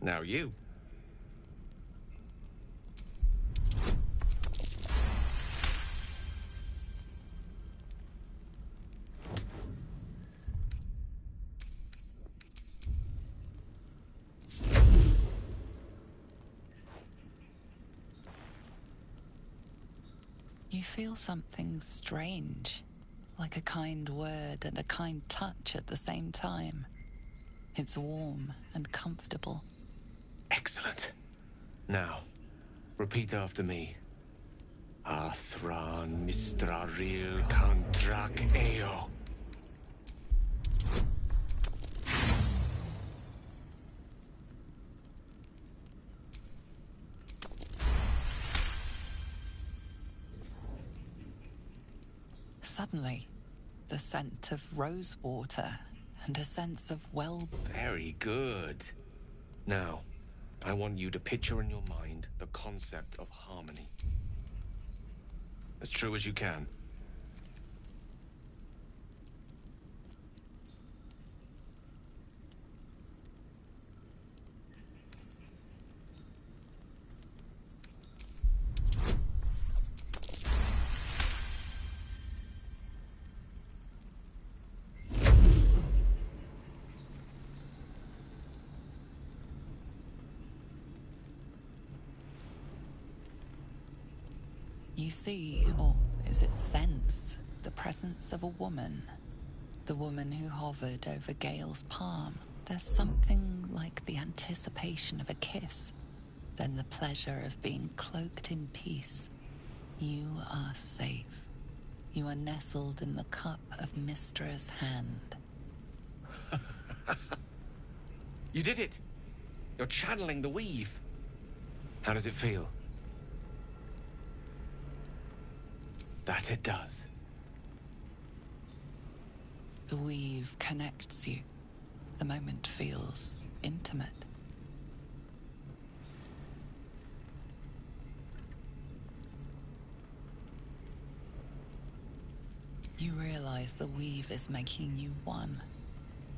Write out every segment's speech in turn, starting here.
Now you. You feel something strange, like a kind word and a kind touch at the same time. It's warm and comfortable. Excellent. Now, repeat after me. Athran Mistraril Kantrak Eo. Suddenly, the scent of rose water and a sense of Very good. Now, I want you to picture in your mind the concept of harmony. As true as you can. You see, or is it sense, the presence of a woman. The woman who hovered over Gale's palm. There's something like the anticipation of a kiss, then the pleasure of being cloaked in peace. You are safe. You are nestled in the cup of Mistra's hand. You did it! You're channeling the weave. How does it feel? That it does. The weave connects you. The moment feels intimate. You realize the weave is making you one.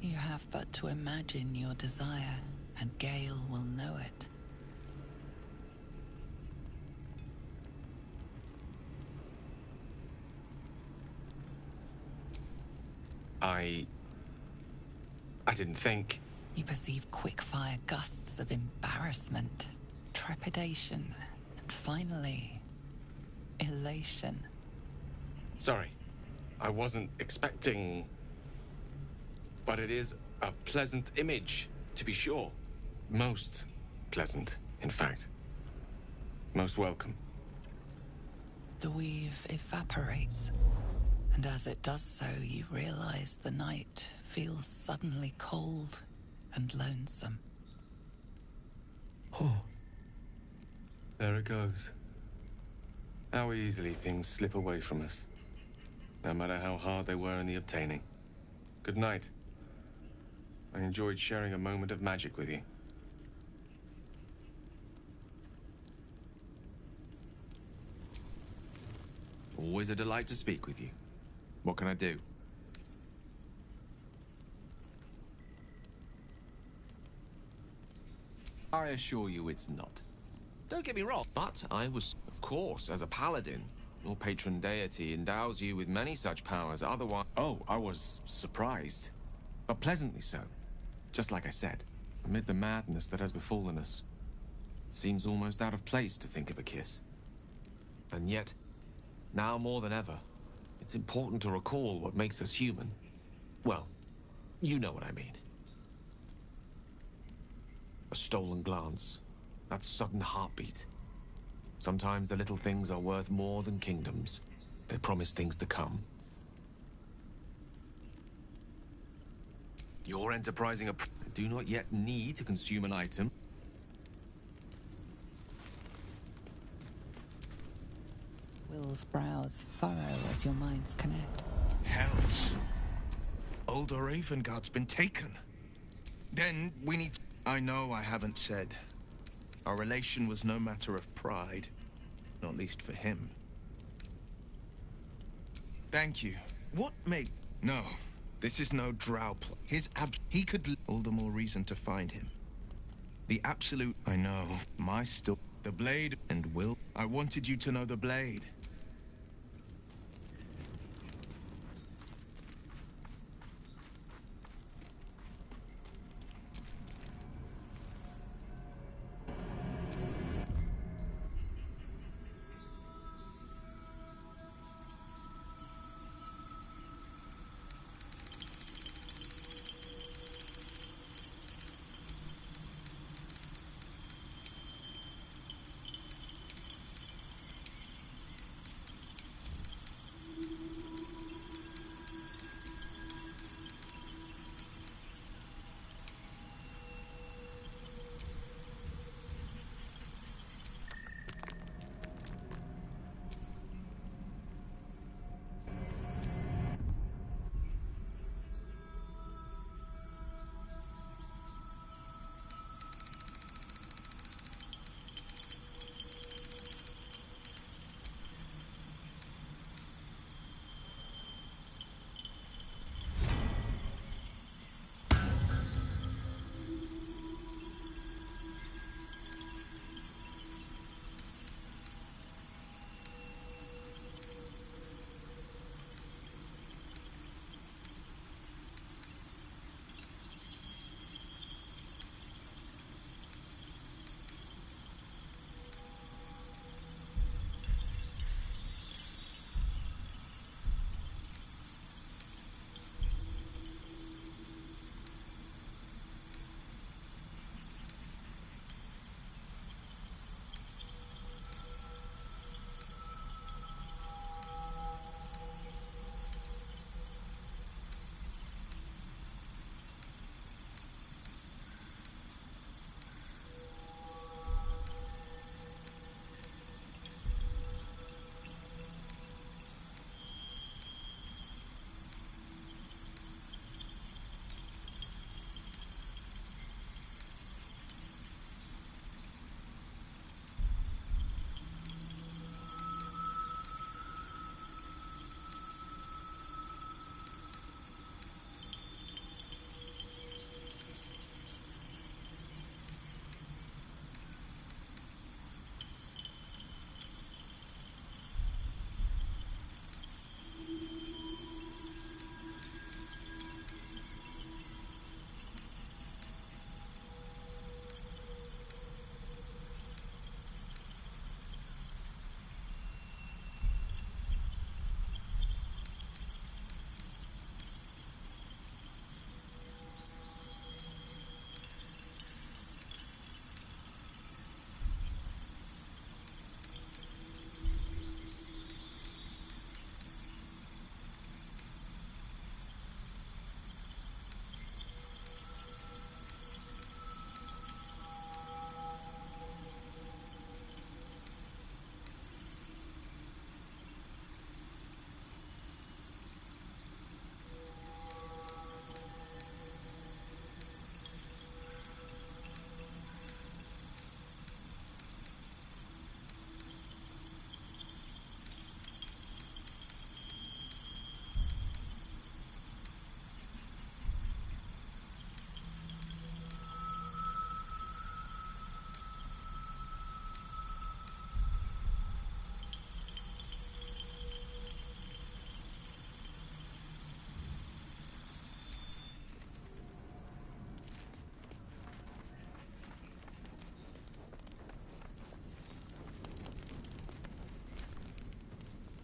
You have but to imagine your desire, and Gale will know it. I didn't think. You perceive quick-fire gusts of embarrassment, trepidation, and finally, elation. Sorry, I wasn't expecting... But it is a pleasant image, to be sure. Most pleasant, in fact. Most welcome. The weave evaporates, and as it does so, you realize the night feels suddenly cold and lonesome. Oh. There it goes. How easily things slip away from us, no matter how hard they were in the obtaining. Good night. I enjoyed sharing a moment of magic with you. Always a delight to speak with you. What can I do? I assure you it's not. Don't get me wrong, but I was, of course, as a paladin. Your patron deity endows you with many such powers, otherwise... Oh, I was surprised. But pleasantly so. Just like I said, amid the madness that has befallen us. It seems almost out of place to think of a kiss. And yet, now more than ever, it's important to recall what makes us human. Well, you know what I mean. A stolen glance, that sudden heartbeat. Sometimes the little things are worth more than kingdoms. They promise things to come. You're enterprising a... do not yet need to consume an item. Will's brows furrow as your minds connect. Hells. Old Oravengard's been taken. Then we need... I know I haven't said. Our relation was no matter of pride. Not least for him. Thank you. What made... No. This is no drow plot. He could... All the more reason to find him. The absolute... I know. My still... The blade and will... I wanted you to know the blade.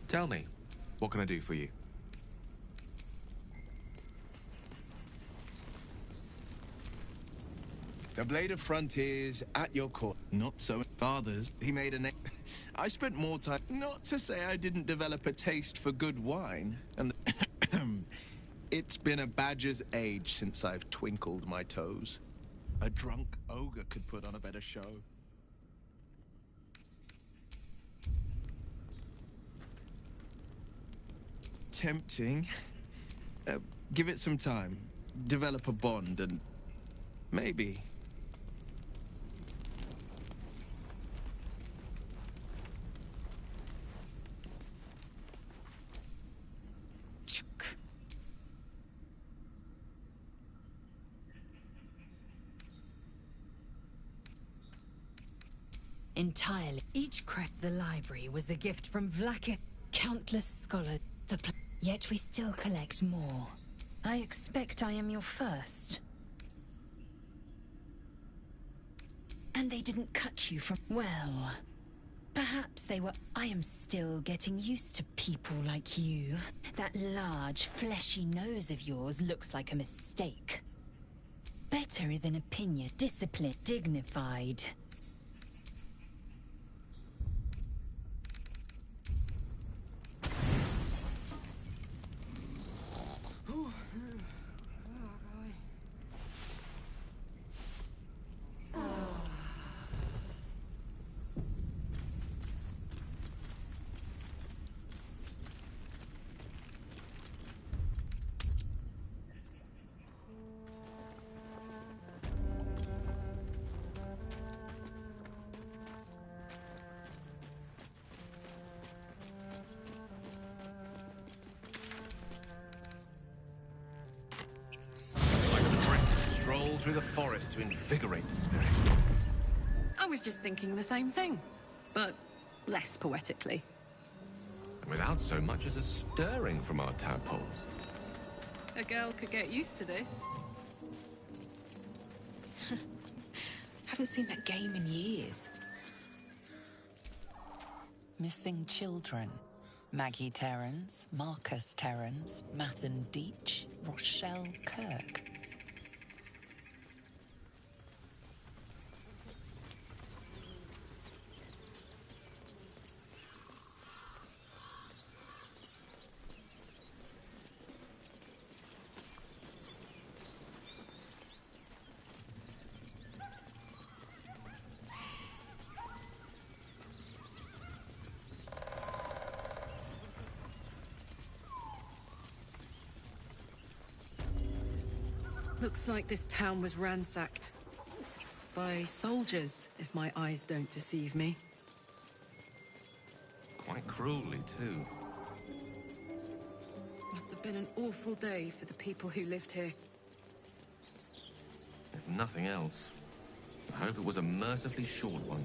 Tell me, what can I do for you? The Blade of Frontiers at your court. Not so father's. He made a name. I spent more time. Not to say I didn't develop a taste for good wine. And it's been a badger's age since I've twinkled my toes. A drunk ogre could put on a better show. Tempting. Give it some time. Develop a bond and maybe. entirely. Each craft the library was a gift from Vlaka. Countless scholars. Yet we still collect more. I expect I am your first. And they didn't cut you from... Well, perhaps they were... I am still getting used to people like you. That large, fleshy nose of yours looks like a mistake. Better is an opinion, disciplined, dignified. Through the forest to invigorate the spirit. I was just thinking the same thing, but less poetically. And without so much as a stirring from our tadpoles. A girl could get used to this. Haven't seen that game in years. Missing children. Maggie Terrans, Marcus Terrans, Mathan Deach, Rochelle Kirk. Looks like this town was ransacked. By soldiers, if my eyes don't deceive me. Quite cruelly, too. Must have been an awful day for the people who lived here. If nothing else, I hope it was a mercifully short one.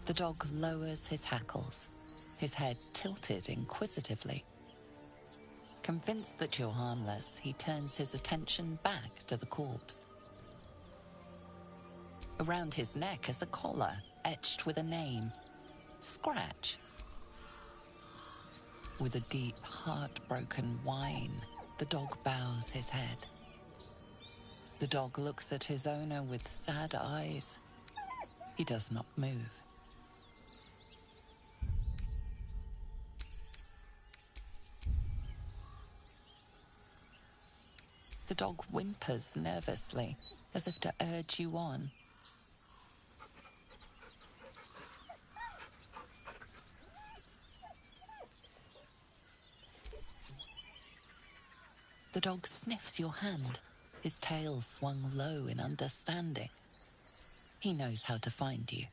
The dog lowers his hackles, his head tilted inquisitively. Convinced that you're harmless, he turns his attention back to the corpse. Around his neck is a collar etched with a name, Scratch. With a deep, heartbroken whine, the dog bows his head. The dog looks at his owner with sad eyes. He does not move. The dog whimpers nervously, as if to urge you on. The dog sniffs your hand, his tail swung low in understanding. He knows how to find you.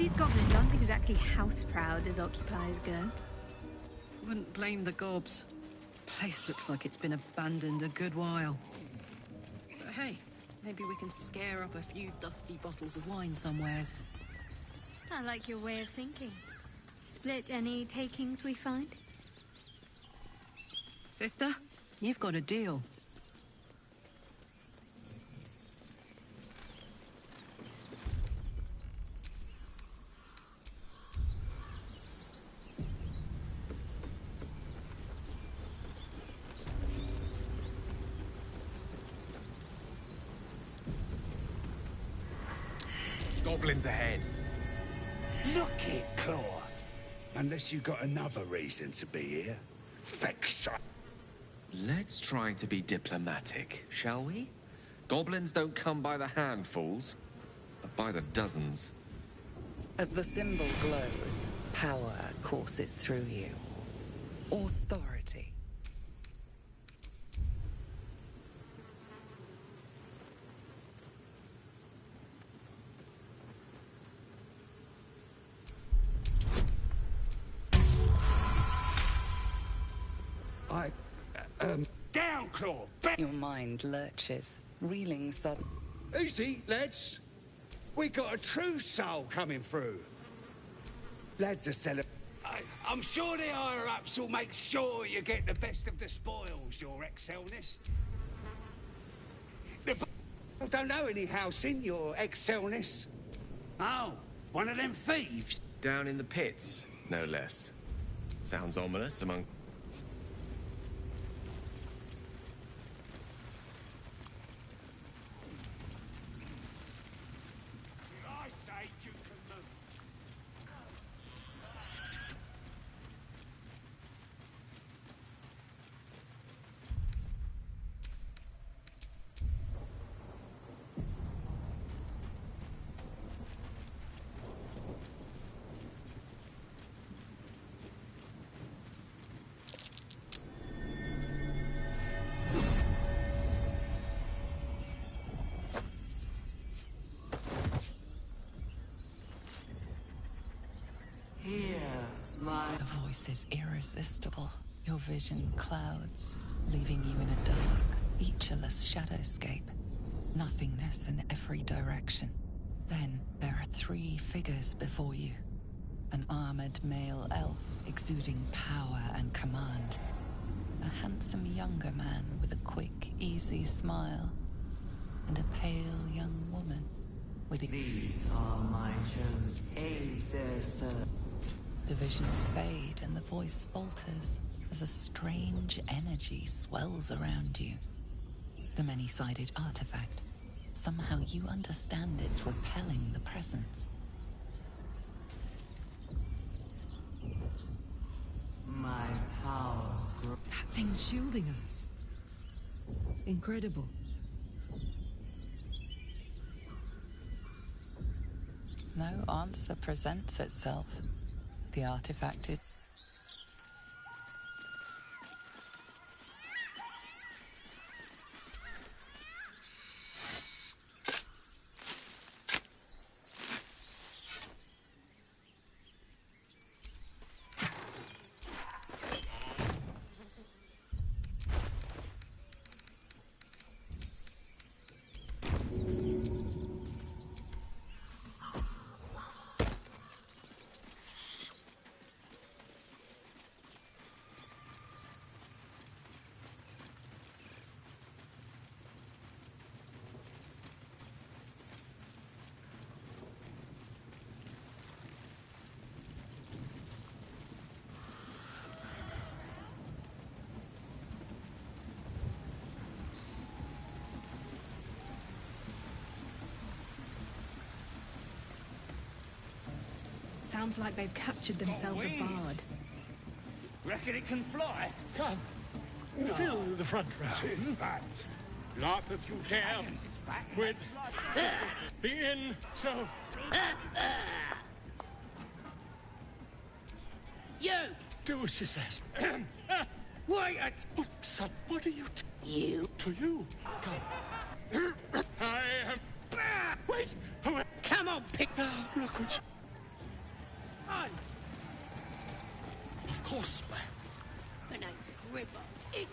These goblins aren't exactly house-proud as occupiers go. Wouldn't blame the gobs. Place looks like it's been abandoned a good while. But hey, maybe we can scare up a few dusty bottles of wine somewheres. I like your way of thinking. Split any takings we find? Sister, you've got a deal. Goblins ahead. Look it, Claw. Unless you got another reason to be here. Fex. Let's try to be diplomatic, shall we? Goblins don't come by the handfuls, but by the dozens. As the symbol glows, power courses through you. Authority. Down, Claw! Your mind lurches, reeling sudden. Easy, lads. We got a true soul coming through. Lads are I'm sure the higher-ups will make sure you get the best of the spoils, your excelness. The don't know any house in your excelness. Oh, one of them thieves? Down in the pits, no less. Sounds ominous among... I say you can move. The voice is irresistible. Your vision clouds, leaving you in a dark, featureless shadowscape. Nothingness in every direction. Then there are three figures before you. An armored male elf exuding power and command. A handsome younger man with a quick, easy smile. And a pale young woman with a... These are my chosen. Aid their servant. The visions fade and the voice falters as a strange energy swells around you. The many-sided artifact. Somehow you understand it's repelling the presence. My power. That thing's shielding us. Incredible. No answer presents itself. The artifact is... Sounds like they've captured themselves a bard. Reckon it can fly? Come, fill the front row. Laugh if you dare with the inn, so... You! Do as she says. Quiet! Oh, son, what are you... You! To you. Come. I have... Wait! Oh, Come on, pick... now, look what course, ma'am. My name's Gripper. Yes.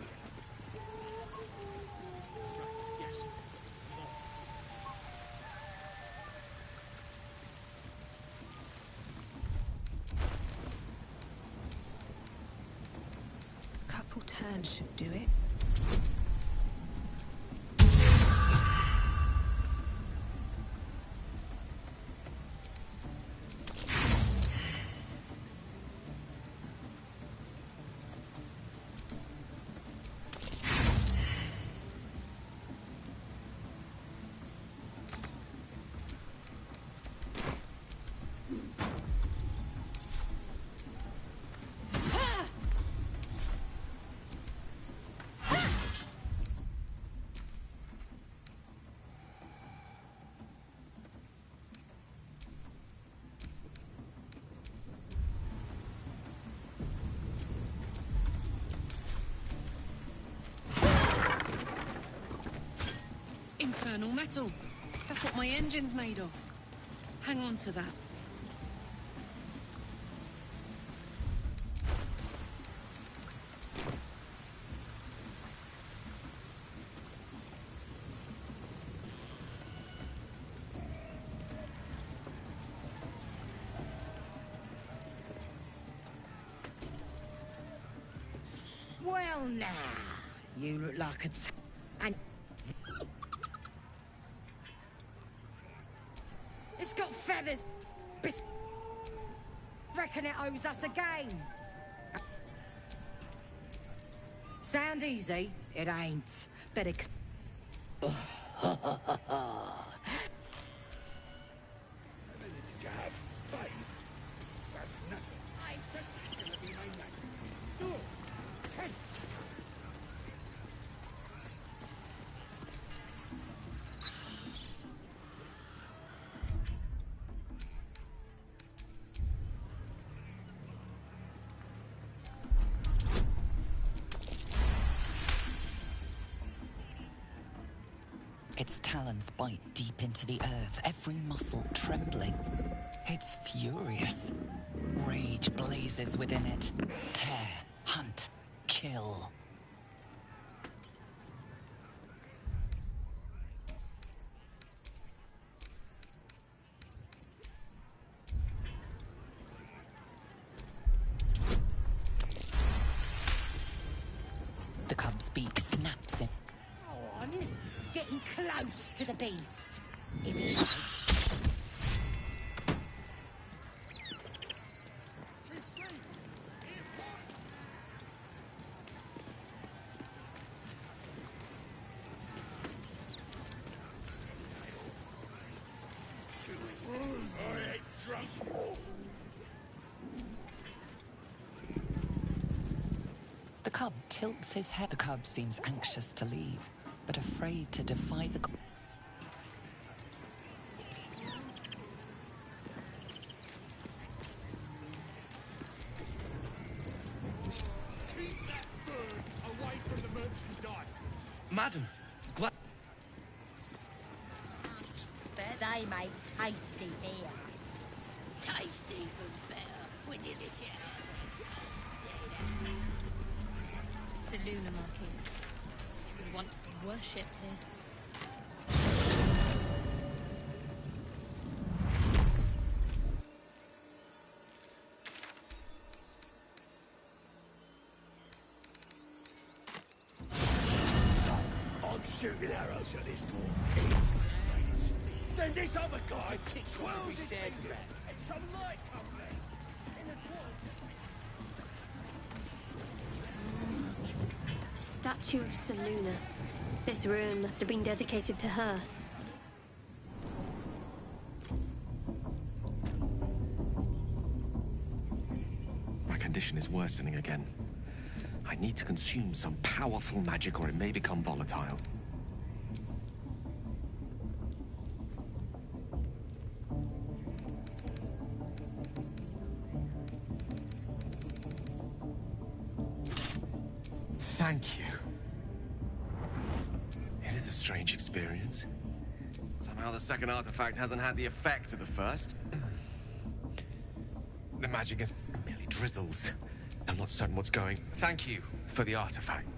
Couple turns should do it. Infernal metal. That's what my engine's made of. Hang on to that. Well, now, you look like a... And... It's got feathers. Reckon it owes us a game. Sound easy? It ain't. Better... Did you have faith? That's nothing. That's gonna be my name. No. Hey. Its talons bite deep into the earth, every muscle trembling. It's furious. Rage blazes within it. Tear, hunt, kill. The cub's beak snaps in. Oh, I'm getting close to the beast. If it bites. The cub tilts his head. The cub seems anxious to leave, but afraid to defy the... Keep that bird away from the merchandise. Madam, glad... But they make tasty beer. Tastes even better when you lick it. Seluna Marquise. She was once worshipped here. I'm shooting arrows at this poor. It's great. Then this other guy twirls his fingers and some light comes in. In the twirl. Statue of Seluna. This ruin must have been dedicated to her. My condition is worsening again. I need to consume some powerful magic or it may become volatile. Thank you. It is a strange experience. Somehow the second artifact hasn't had the effect of the first. The magic is merely drizzles. I'm not certain what's going. Thank you for the artifact.